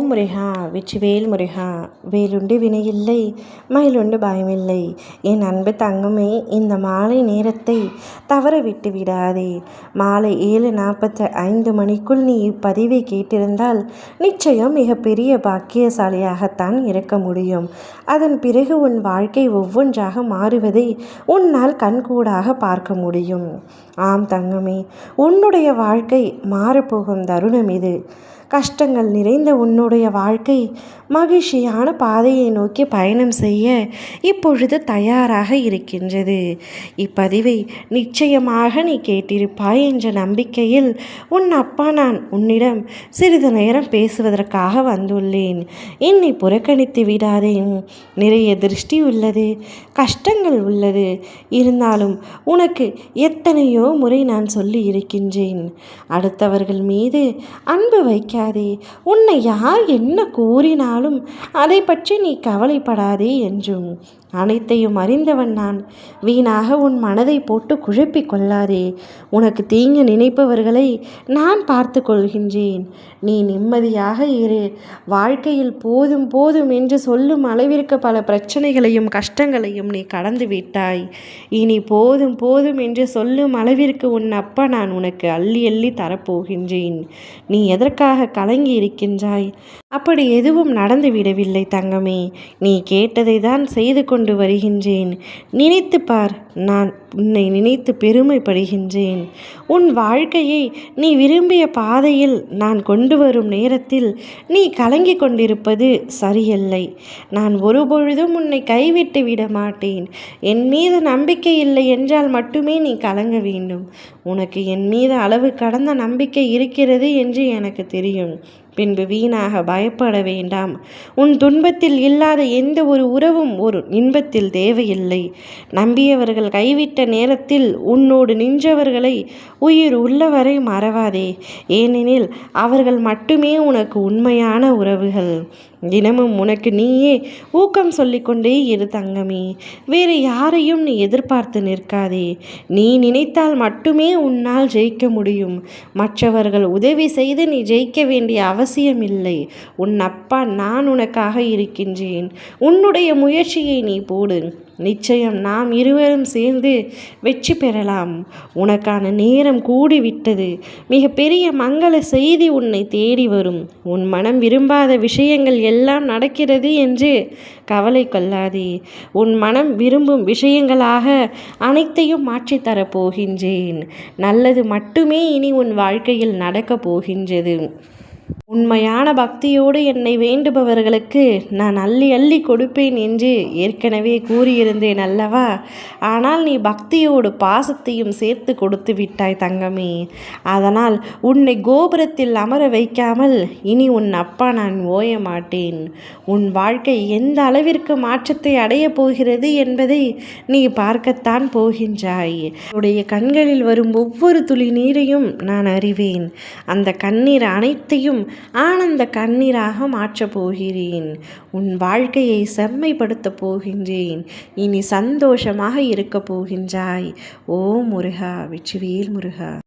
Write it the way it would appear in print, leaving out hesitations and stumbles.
ஓம் முருகா வெற்றிவேல் முருகா. வேலுண்டு வினையில்லை, மயிலுண்டு பயமில்லை. என் அன்பு தங்கமே, இந்த மாலை நேரத்தை தவற விட்டு விடாதே. மாலை 7:45 மணிக்குள் நீ இப்பதிவை கேட்டிருந்தால் நிச்சயம் மிகப்பெரிய பாக்கியசாலியாகத்தான் இருக்க முடியும். அதன் பிறகு உன் வாழ்க்கை ஒவ்வொன்றாக மாறுவதை உன்னால் கண்கூடாக பார்க்க முடியும். ஆம் தங்கமே, உன்னுடைய வாழ்க்கை மாறப்போகும் தருணம் இது. கஷ்டங்கள் நிறைந்த உன்னுடைய வாழ்க்கை மகிழ்ச்சியான பாதையை நோக்கி பயணம் செய்ய இப்பொழுது தயாராக இருக்கின்றது. இப்பதிவை நிச்சயமாக நீ கேட்டிருப்பாய் என்ற நம்பிக்கையில் உன் அப்பா நான் உன்னிடம் சிறிது நேரம் பேசுவதற்காக வந்துள்ளேன். என்னை புறக்கணித்து விடாதேன். நிறைய திருஷ்டி உள்ளது, கஷ்டங்கள் உள்ளது. இருந்தாலும் உனக்கு எத்தனையோ முறை நான் சொல்லி இருக்கின்றேன், அடுத்தவர்கள் மீது அன்பு வைக்காதே. உன்னை யார் என்ன கூறினாலும் அதை பற்றி நீ கவலைப்படாதே என்றும். அனைத்தையும் அறிந்தவன் நான். வீணாக உன் மனதை போட்டு குழப்பிக் கொள்ளாதே. உனக்கு தீங்கு நினைப்பவர்களை நான் பார்த்து கொள்கின்றேன். நீ நிம்மதியாக இரு. வாழ்க்கையில் போதும் போதும் என்று சொல்லும் அளவிற்கு பல பிரச்சனைகளையும் கஷ்டங்களையும் நீ கடந்து விட்டாய். இனி போதும் போதும் என்று சொல்லும் அளவிற்கு உன் அப்பா நான் உனக்கு அள்ளி அள்ளி தரப்போகின்றேன். நீ எதற்காக கலங்கி இருக்கின்றாய்? அப்படி எதுவும் நடந்து விடவில்லை தங்கமே. நீ கேட்டதை தான் செய்து கொண்டு வருகின்றேன். நினைத்து பார், நான் உன்னை நினைத்து பெருமைப்படுகின்றேன். உன் வாழ்க்கையை நீ விரும்பிய பாதையில் நான் கொண்டு வரும் நேரத்தில் நீ கலங்கி கொண்டிருப்பது சரியல்லை. நான் ஒருபொழுதும் உன்னை கைவிட்டு விட மாட்டேன். என் மீது நம்பிக்கை இல்லை என்றால் மட்டுமே நீ கலங்க வேண்டும். உனக்கு என் மீது அளவு கடந்த நம்பிக்கை இருக்கிறது என்று எனக்கு தெரியும். பின்பு வீணாக பயப்பட வேண்டாம். உன் துன்பத்தில் இல்லாத எந்த ஒரு உறவும் ஒரு இன்பத்தில் தேவையில்லை. நம்பியவர்கள் கைவிட்ட நேரத்தில் உன்னோடு நின்றவர்களை உயிர் உள்ளவரை மறவாதே. ஏனெனில் அவர்கள் மட்டுமே உனக்கு உண்மையான உறவுகள். தினமும் உனக்கு நீயே ஊக்கம் சொல்லிக்கொண்டே இரு தங்கமே. வேறு யாரையும் நீ எதிர்பார்த்து நிற்காதே. நீ நினைத்தால் மட்டுமே உன்னால் ஜெயிக்க முடியும். மற்றவர்கள் உதவி செய்து நீ ஜெயிக்க வேண்டிய அவசியமில்லை. உன் அப்பா நான் உனக்காக இருக்கின்றேன். உன்னுடைய முயற்சியை நீ போடு. நிச்சயம் நாம் இருவரும் சேர்ந்து வெற்றி பெறலாம். உனக்கான நேரம் கூடிவிட்டது. மிக பெரிய மங்கள செய்தி உன்னை தேடி வரும். உன் மனம் விரும்பாத விஷயங்கள் எல்லாம் நடக்கிறது என்று கவலை கொள்ளாதே. உன் மனம் விரும்பும் விஷயங்களாக அனைத்தையும் மாற்றித்தரப் போகின்றேன். நல்லது மட்டுமே இனி உன் வாழ்க்கையில் நடக்கப் போகின்றது. உண்மையான பக்தியோடு என்னை வேண்டுபவர்களுக்கு நான் அள்ளி அள்ளி கொடுப்பேன் என்று ஏற்கனவே கூறியிருந்தேன் அல்லவா? ஆனால் நீ பக்தியோடு பாசத்தையும் சேர்த்து கொடுத்து விட்டாய் தங்கமே. அதனால் உன்னை கோபுரத்தில் அமர வைக்காமல் இனி உன் அப்பா நான் ஓய மாட்டேன். உன் வாழ்க்கை எந்த அளவிற்கு மாற்றத்தை அடையப் போகிறது என்பதை நீ பார்க்கத்தான் போகின்றாய். உன்னுடைய கண்களில் வரும் ஒவ்வொரு துளி நீரையும் நான் அறிவேன். அந்த கண்ணீர் அனைத்தையும் ஆனந்த கண்ணீராக மாற்றப் போகிறேன். உன் வாழ்க்கையை செம்மைப்படுத்தப் போகின்றேன். இனி சந்தோஷமாக இருக்கப் போகின்றாய். ஓ முருகா, வெற்றிவேல் முருகா.